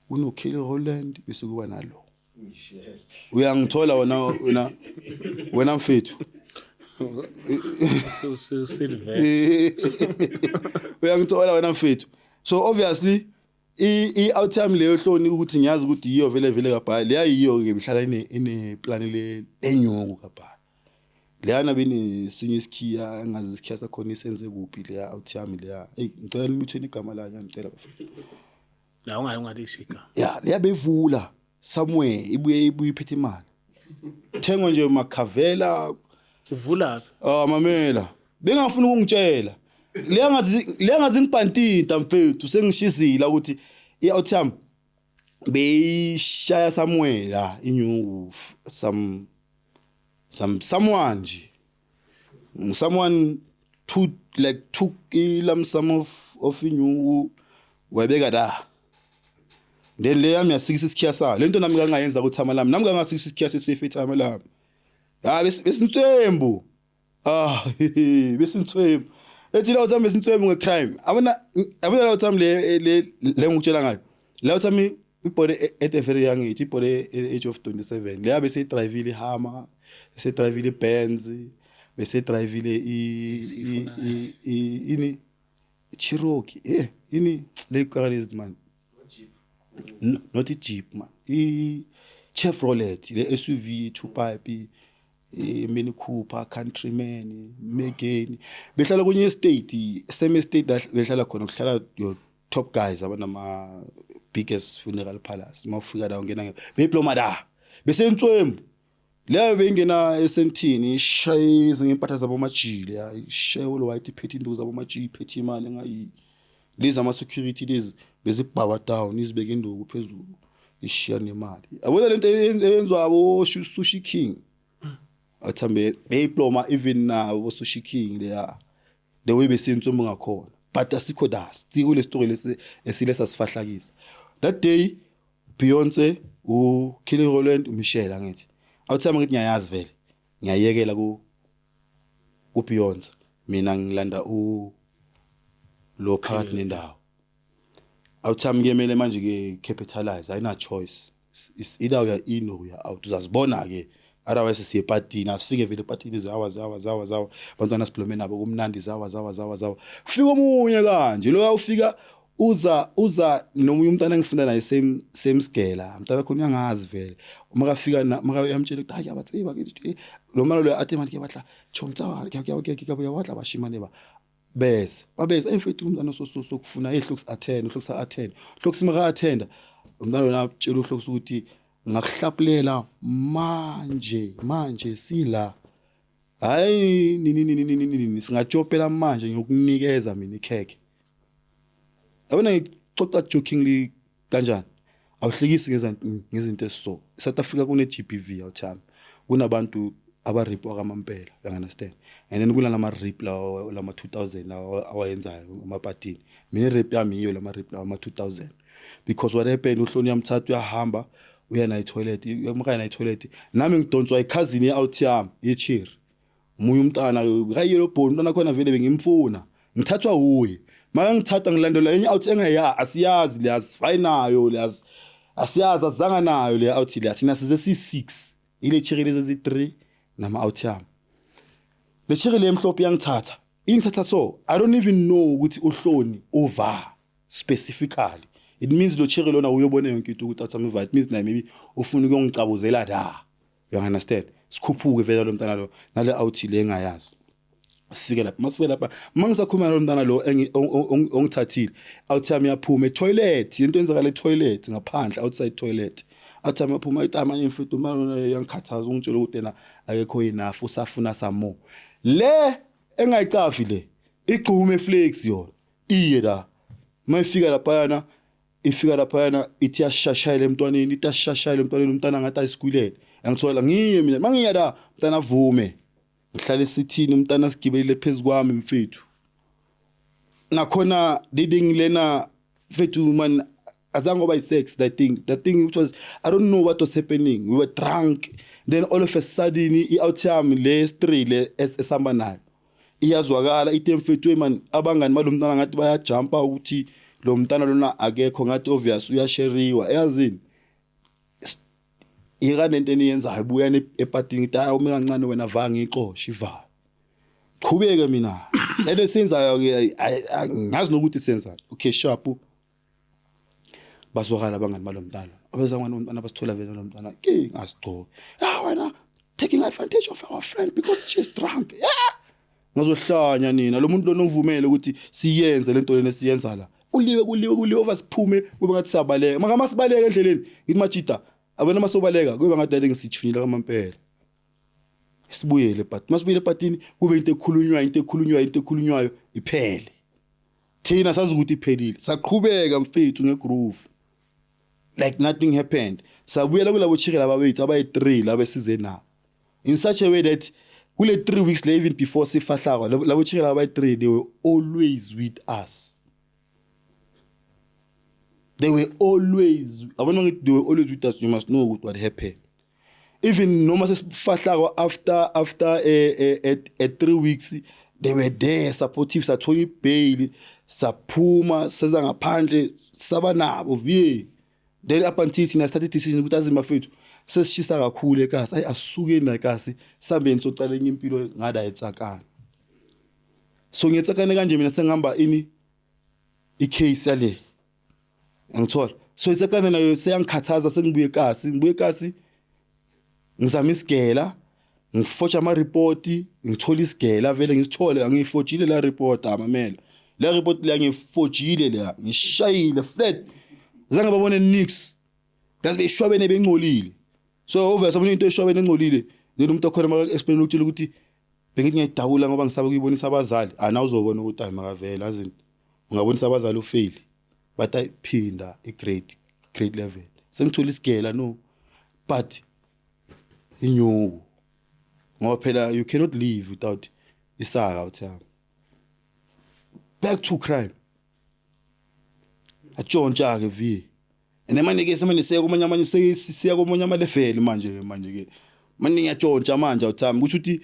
unoKelly Rowland bese kuba nalo Michelle. uyangithola wena mfethu So Silver. uyangithola wena mfethu so obviously i-outtime leyo hloni ukuthi ngiyazi ukuthi yiyo vele kabhali leyayiyo ke bihlala ine plan lenyoko kabhali leyana bini sinye isikhiya engazi isikhiya sakhona isenze kuphi leya outtime leya ngicela nimithweni igama la ngicela bafethu La ungalishika. ya leyabevula somewhere ibuye iphethe imali thengwa nje makhavela Ivula. mamela bengafuna ukungitshela leyangazi ngibhantinta mfethu sengishizila ukuthi i-outtime beyishaya somewhere la inyungu someone nje someone took lump sum of inyungu wayebeka la then le yami yasikisa isikhiya sayo lento nami kangayenza ukuthi amalami nami kangasikisa isikhiya sesifethu amalami besintswembu besintswembu ethi la uthamba besintswembu ngecrime abona la uthamba le ngutshela ngayo la uthamba ibhode at a very young age ibhode age of 27 le yabe seyidrivile iHammer seyidrivile iBenz bese drivile ini Cherokee ini le car is man not a Jeep man Chevrolet le SUV two pipe Mini Cooper Countryman Megane behlala kunye estate same estate behlala khona kuhlala your top guys abanama biggest funeral palace mawufika la ungena beyiploma da bese ntswembu leyo bengena esentini ishayize ngempatha zabo majile ya ishayolo white iphethe induku zabo majile iphethe imali ngayi lezi ama security lezi bezibhawa down izibeke induku phezulu ishiya nemali abona lento eyenzwa abo Sushi King athambe beyiploma even now Sushi King leya the way besentsombo ngakhona but asikho das kule story lesi esilesa sifahlakisa that day Beyonce Kelly Rowland Michelle angithi awuthama ngithi ngiyayazi vele ngiyayekela ku Beyonce mina ngilanda lo phakathi nendawo awuthama ngemele manje ke capitalize ayina choice is either uya in or uya out uzazibona ke otherwise siye partyini asifike vele partyini zawa bantwana siblome nabo kumnandi zawa fika omunye kanje lo uyafika uza nomunye umntana engifunda naye same scale umntana khona uyangazi vele uma kafika maka uyamtshela ukuthi hayi abatsiba ke lo mali lo athi manje batla chomtsawa ke watla bashimane ba bese babese emfethu umntana sokufuna ehlokusi attend uhlokusa attend uhlokusi maka attend umntana lo natshela uhlokusi ukuthi ngakuhlapulela manje sila hayi nini singajopela manje ngiyokunikeza mina ikheke abona ngixoxa jokingly kanjani awuhlekisi ngezinto esiso South Africa kune GBV awuthami kunabantu abaripwa kamampela you understand and then kuna lama rip lama 2000 lawa awayenzayo amapatini mina rip yami iyo lama rip lama 2000 because what happened uhloni yamthathu uyahamba uya na toilet umaka na toilet nami ngidonswa iCousin ye-out yami yeChiri umunye umntana kayelo bhoni umntana khona vele bengimfuna ngithathwa uye maka ngithatha ngilandela enye out engaya asiyazi le asifayinayo le asiyazi azanga nayo le out le athina size si6 ile Chiri lezi 3 nama out yami le Chiri le emhlophe ingithatha so I don't even know ukuthi uhloni over specifically it means lo Chiri lona uyobona yonke into ukuthi athama it means na maybe ufuna ukungicabuzela da you understand sikhuphuke vele lo mntana lo nale out le engayazi sifike lapha masifike lapha mangisakhuluma lo mntana lo ongithathile awuthami yaphuma etoilet into enzakala etoilet ngaphandle outside toilet athami yaphuma itamanye mfethu manje uyangikhathaza ungitshela ukuthi yena akekho enough usafuna samo le engayicafi le igqume flex yona iye la mayifika lapha yana ithi yashashayela emntwaneni itashashayela emntwaneni umntana ngathi ayisikwilele angithola ngiye mina mangiya la umntana avume ngihlale esithini umntana sigibelile phezukwami mfethu nakhona leading lena mfethu man azange oba sex that thing which was I don't know what was happening we were drunk then all of a sudden i-out yami le street le esamba nayo iyazwakala ithi mfethu man abangani balomntana ngathi bayajumpa ukuthi lo mntana lona akekho ngathi obvious uyasheriwa yazini ika nento eniyenzayo buya epatini ithi hayi uma kancane wena vanga ixosha iva qhubeke mina lento senzayo ngazi nokuthi senza okay sharp bazwakala abangani balo mntana abazangwana umntana basithola vele lo mntana ke ngasigcoka wena taking advantage of our friend because she's drunk ngazohlanya nina lo muntu lo novumele ukuthi siyenze lento lena siyenza la kuliwe oversiphume kube ngathi sabaleka maka masibaleka endleleni ngithi machita abona masobaleka kube ngadale ngisithunyila kamampela sibuyele but masibuyele patini kube into ekhulunywayo iphele thina sazi ukuthi iphelile saqhubeka mfethu ngegroove like nothing happened sabuyela kulabo chikela babethu abayi3 labesize na in such a way that kule 3 weeks even before sifahlako labo chikela abayi3 they were always with us. They were always with us. You must know what happened. Even no matter after 3 weeks, they were there, supportive, satholi bail, saphuma, seza ngaphandle, sabanabo vie. Then up until I started decision ukuthi azimafethu sesishisa kakhulu ekasi asuke nakasi sabeni socala enye impilo ngada etsakana. So ngiyetsakane kanje mina sengihamba ini icase yale. Ngithola so itsakana nayo seyangikhathaza sengibuye ekasi ngizama isigela ngifotsha ama report ngithola isigela vele ngisithole angifotshile la report amamela la report la ngifotshile la ngishayile flat zange babone nix bese beshwabene bengcolile so over sabona into eshwabene engcolile nina umuntu okhona maka explain ukuthi bengithi ngiyidabula ngoba ngisaba ukuyibonisa abazali ana uzobona ukuthi hayi makavela azini ungabonisa abazali ufail but I phinda grade level sengithola isigela no but inyuku ngoba phela you cannot live without isaka uthama back to crime atshontsha ke vi enemane ke semane siya komanye siya komanye ama level manje ke manje ngiyatshontsha manje uthama kusho ukuthi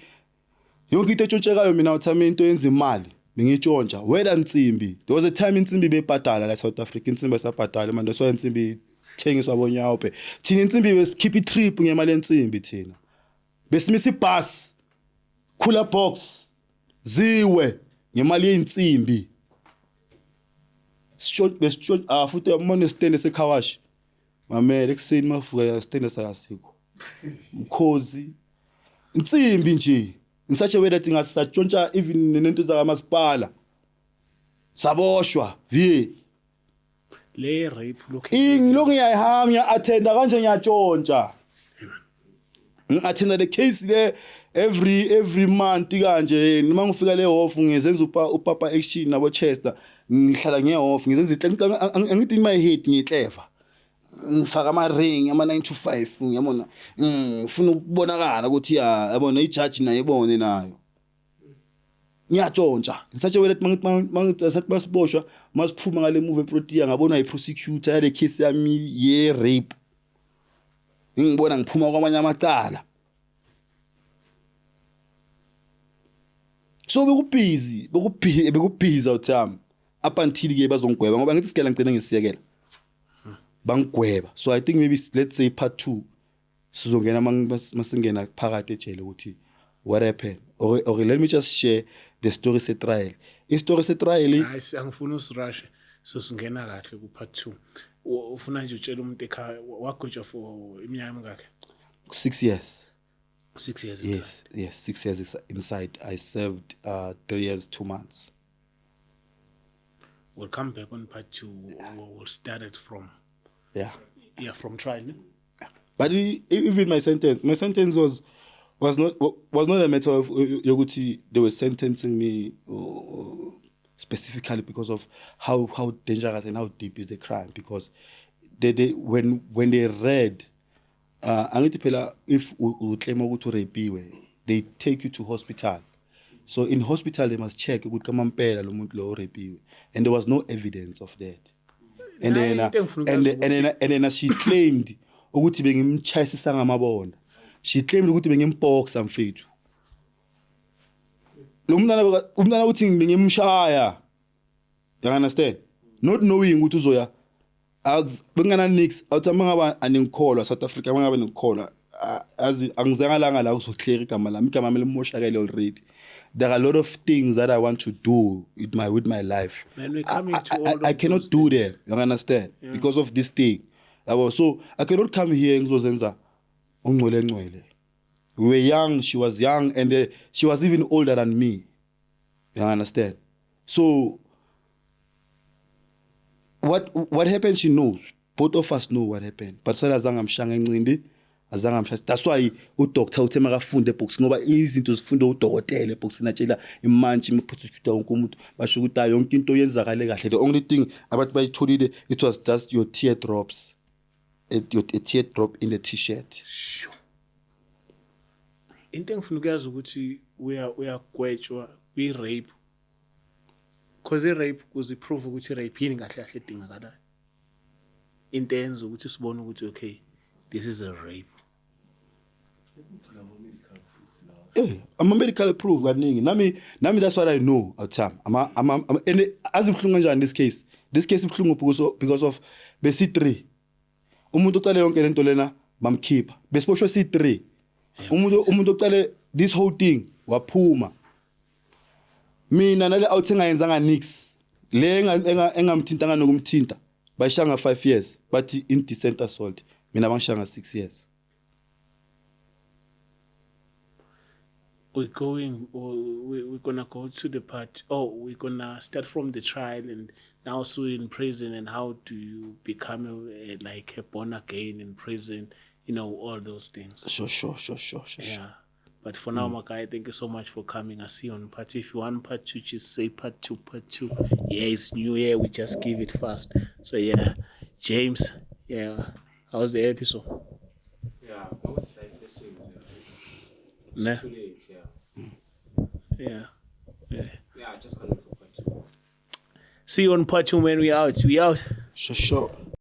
yonke into etshontshayo mina uthama into yenza imali ngitshontsha whether Ntsimbi there was a time Ntsimbi bebhadala la South Africa Ntsimbi sabhadala manje so Ntsimbi thengiswa bonyawophe thina Ntsimbi besikhipha itrip ngemali Ntsimbi thina besimisa ibus cooler box ziwe ngemali yeNtsimbi short futhi amone stand eseKhawashi mamele ekseni mafuka stand esayasikho mkhozi Ntsimbi nje in such a way that ngasatshontsha even nento zakamasipala saboshwa vie le rape ingilongi ngiyahamba attenda kanje ngiyatshontsha attenda the case there every month kanje noma ngifika le hof ngizenza upapa action nabo Chester ngihlala ngehof ngizenza angithi in my head ngiclever ngifaka ama ring ama 9 to 5 ngiyabona ngifuna ukubonakala ukuthi yabona ijudge naye ibone nayo ngiyatshontsha ngisathi wena mangithi sathi basiboshwa masiphuma ngale movie protea ngabona iprosecutor yale case yami ye rape ngibona ngiphuma kwamanye amacala so bekubhiza uthama up until ke bazongigweba ngoba ngithi sikela ngicela ngisiyekela bangigweba so I think maybe let's say part 2 sizongena masingena phakathi ejele ukuthi what happened or let me just share the story se trial story se trial hayi angifuna usrush so singena kahle ku part 2 ufuna nje utshela umuntu ekhaya wagojwa for iminyaka emingakhe 6 years 6 years inside. Yes 6 years inside I served 3 years 2 months. We'll come back on part 2 we'll start it from from trial no? But even my sentence was not a matter of yokuthi they were sentencing me specifically because of how dangerous and how deep is the crime because they when they read angithi phela if uclaim ukuthi urapiwe they take you to hospital so in hospital they must check ukuthi kamampela lo muntu lo urapiwe and there was no evidence of that and then she claimed ukuthi bengimchayisisa ngamabona she claimed ukuthi bengimboxa mfethu lo umntana uthi bengimshaya you understand not knowing ukuthi uzoya bengana nix awuthi mangaba aningikholwa South Africa mangaba ningikholwa angizangalanga la uzohleka igama lami limoshakele already. There are a lot of things that I want to do with my life. Man, we're coming to all I of cannot those do that. You understand? Yeah. Because of this thing. So I cannot come here and ngizozenza ungcwele. We were young, she was young, and she was even older than me. You understand? So what happened, she knows. Both of us know what happened. But so azange amshanga encindi, azange amshaya. That's why udoctor uthe makafunde box ngoba izinto zifunda udokotela ebox natshela imantshi improsecutor wonke umuntu basho ukuthi yonke into yenzakale kahle. The only thing abathi bayitholile, it was just your teardrops. A teardrop in the t-shirt. Sure. Into engifuna ukuyazi ukuthi uyagwetshwa kwi-rape. Because i-rape kuziprove ukuthi i-rape yini kahle kahle edingakalayo. Into enza ukuthi sibone ukuthi okay, this is a rape. I'm a medical proof kaningi. Nami that's what I know at time. And azibhlungu kanjani this case. This case ibhlungu because of besi 3. Umuntu ocale yonke lento lena bamkhipha. Besiboshwe C3. Umuntu ocale this whole thing waphuma. Mina nale awuthengayenzanga nix. Le engamthintanga nokumthinta. Bayishanga 5 years, but indecent assault. Mina bangishanga 6 years. We're gonna go to the part. Oh, we're gonna start from the trial and now so in prison and how do you become a born again in prison? You know, all those things. Sure. Yeah. But for now, Makai, thank you so much for coming. I see you on part 2. If you want part 2, just say part 2. Yeah, it's new year. We just give it fast. So yeah, James. Yeah, how was the episode? Yeah, I was like listening. Nah. It's too late, Yeah. Yeah, I just can't wait for part 2. See you on part 2 when we out. We out. Sure.